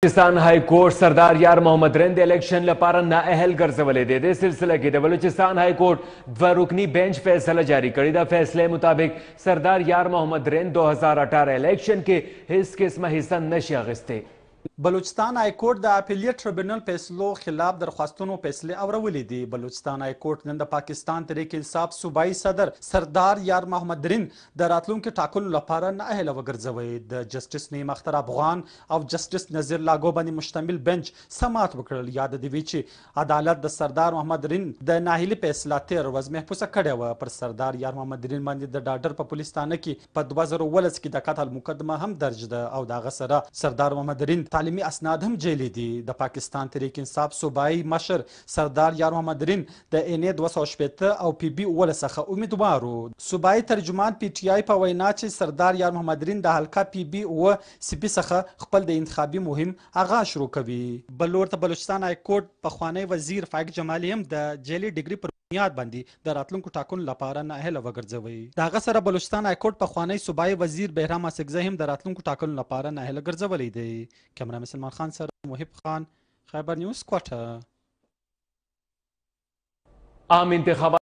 Balochistan high court सरदार यार मोहम्मद रिंद इलेक्शन लपारा नाअहल गर्जवले दे दे सिलसिला की बलूचिस्तान हाई कोर्ट द्वरुकनी बेंच फैसला जारी करीदा फैसले मुताबिक सरदार यार मोहम्मद रिंद 2018 इलेक्शन के हिस्स किस्म हिस्सा नशिया गिस्ते बलूचिस्तान हाई कोर्ट د اپیلیټ ټریبونل فیصلو خلاف درخواستونو فیصلې اورولې دي. بلوچستان هائی کورټ نن د پاکستان تحریک انصاف صوبایي صدر سردار یار محمد رین د راتلونکي ټاکنو لپاره نااهله وګرځوي. د جسټس نعیم اختر افغان او جسټس نذیر لاګو باندې مشتمل بنچ سماعت وکړل. یاد دی وی چې عدالت د سردار محمد رین د ناهیلي فیصله 13 ورځ محفوظه کړې وه. پر سردار یار محمد رین باندې د ډاډر په پولیس تانه کې په 2019 کې د قتل مقدمه هم درج ده او دغه سره سردار محمد رین تعلیمي اسناد هم جیلی دي. د پاکستان تحریک انصاف صوبایي مشر سردار یار محمد رین د انې 260 او پی بي 19 څخه امیدوار وو. صوبایي ترجمان پی ټی آی په وینا چې سردار یار محمد رین د حلقه پی بي او سی پی څخه خپل د انتخابي مهم آغاز شروع کوي. بل ورته بلوچستان هائی کورټ پخوانی وزیر فائق جمالي هم د جیلي ډیګري پر بنیاد باندې د راتلونکو ټاکنو لپاره نااهله وګرځوي. د هغه سره بلوچستان هائی کورټ پخوانی صوبایي وزیر بهرام اسکزی هم د راتلونکو ټاکنو لپاره نااهله ګرځولی دی. کیمرا سلمان خان سره محب خان، خیبر نیوز کوټه. عام انتخابات